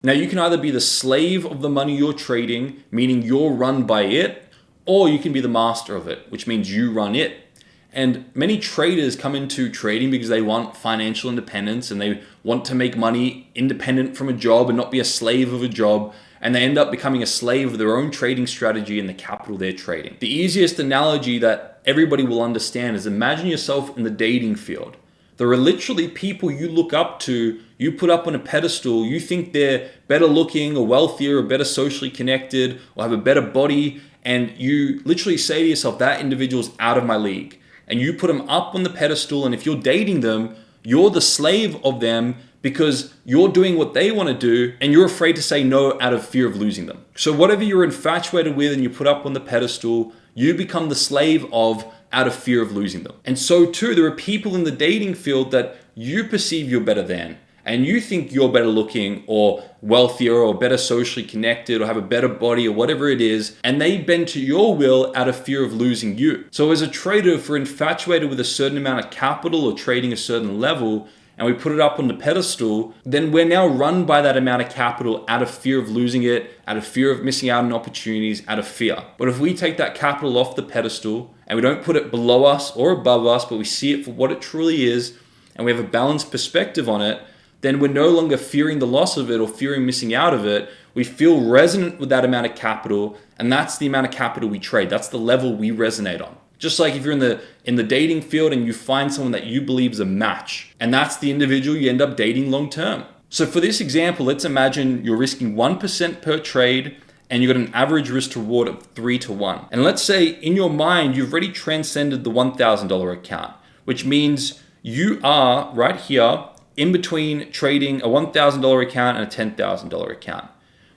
Now, you can either be the slave of the money you're trading, meaning you're run by it, or you can be the master of it, which means you run it. And many traders come into trading because they want financial independence and they want to make money independent from a job and not be a slave of a job. And they end up becoming a slave of their own trading strategy and the capital they're trading. The easiest analogy that everybody will understand is imagine yourself in the dating field. There are literally people you look up to, you put up on a pedestal, you think they're better looking or wealthier or better socially connected or have a better body, and you literally say to yourself, that individual's out of my league. And you put them up on the pedestal, and if you're dating them, you're the slave of them because you're doing what they want to do and you're afraid to say no out of fear of losing them. So whatever you're infatuated with and you put up on the pedestal, you become the slave of out of fear of losing them. And so too, there are people in the dating field that you perceive you're better than, and you think you're better looking or wealthier or better socially connected or have a better body or whatever it is, and they bend to your will out of fear of losing you. So as a trader, if we're infatuated with a certain amount of capital or trading a certain level, and we put it up on the pedestal, then we're now run by that amount of capital out of fear of losing it, out of fear of missing out on opportunities, out of fear. But if we take that capital off the pedestal and we don't put it below us or above us, but we see it for what it truly is, and we have a balanced perspective on it, then we're no longer fearing the loss of it or fearing missing out of it. We feel resonant with that amount of capital, and that's the amount of capital we trade. That's the level we resonate on. Just like if you're in the dating field and you find someone that you believe is a match, and that's the individual you end up dating long term. So for this example, let's imagine you're risking 1% per trade and you've got an average risk to reward of 3-1. And let's say in your mind, you've already transcended the $1,000 account, which means you are right here in between trading a $1,000 account and a $10,000 account.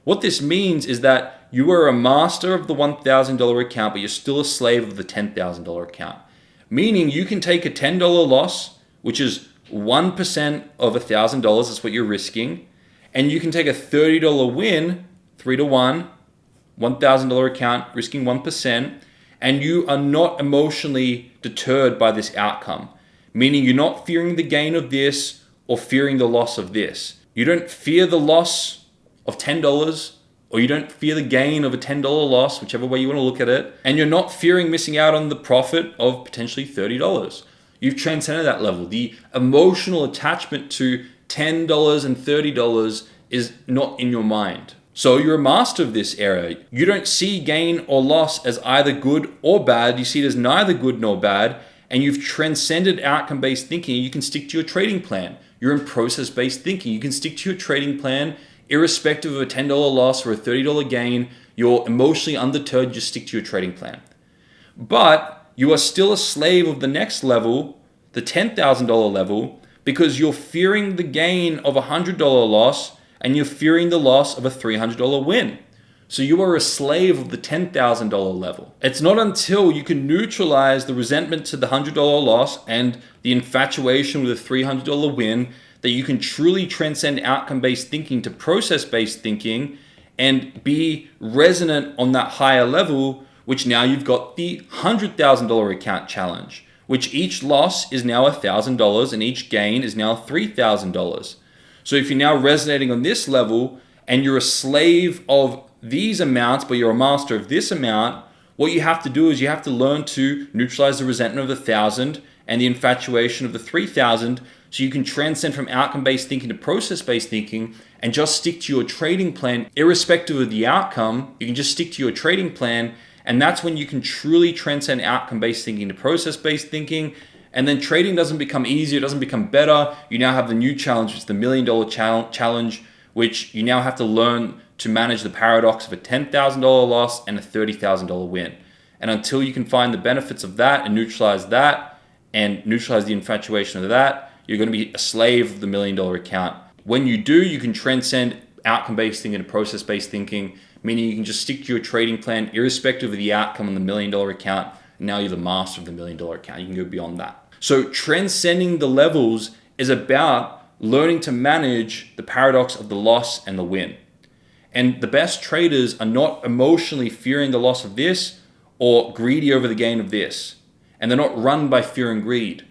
What this means is that you are a master of the $1,000 account, but you're still a slave of the $10,000 account. Meaning you can take a $10 loss, which is 1% of $1,000, that's what you're risking, and you can take a $30 win, 3-1, $1,000 account, risking 1%, and you are not emotionally deterred by this outcome. Meaning you're not fearing the gain of this or fearing the loss of this. You don't fear the loss of $10, or you don't fear the gain of a $10 loss, whichever way you want to look at it, and you're not fearing missing out on the profit of potentially $30. You've transcended that level. The emotional attachment to $10 and $30 is not in your mind. So you're a master of this area. You don't see gain or loss as either good or bad. You see it as neither good nor bad, and you've transcended outcome-based thinking. You can stick to your trading plan. You're in process-based thinking. You can stick to your trading plan irrespective of a $10 loss or a $30 gain. You're emotionally undeterred, you just stick to your trading plan. But you are still a slave of the next level, the $10,000 level, because you're fearing the gain of a $100 loss and you're fearing the loss of a $300 win. So you are a slave of the $10,000 level. It's not until you can neutralize the resentment to the $100 loss and the infatuation with a $300 win that you can truly transcend outcome-based thinking to process-based thinking and be resonant on that higher level, which now you've got the $100,000 account challenge, which each loss is now $1,000 and each gain is now $3,000. So if you're now resonating on this level and you're a slave of these amounts, but you're a master of this amount, what you have to do is you have to learn to neutralize the resentment of the 1,000 and the infatuation of the 3,000, so you can transcend from outcome-based thinking to process-based thinking and just stick to your trading plan irrespective of the outcome. You can just stick to your trading plan, and that's when you can truly transcend outcome-based thinking to process-based thinking. And then trading doesn't become easier, it doesn't become better. You now have the new challenge, which is the $1 million challenge, which you now have to learn to manage the paradox of a $10,000 loss and a $30,000 win. And until you can find the benefits of that and neutralize the infatuation of that, you're going to be a slave of the $1 million account. When you do, you can transcend outcome-based thinking to process-based thinking, meaning you can just stick to your trading plan irrespective of the outcome on the $1 million account. And now you're the master of the $1 million account. You can go beyond that. So transcending the levels is about learning to manage the paradox of the loss and the win. And the best traders are not emotionally fearing the loss of this or greedy over the gain of this. And they're not run by fear and greed.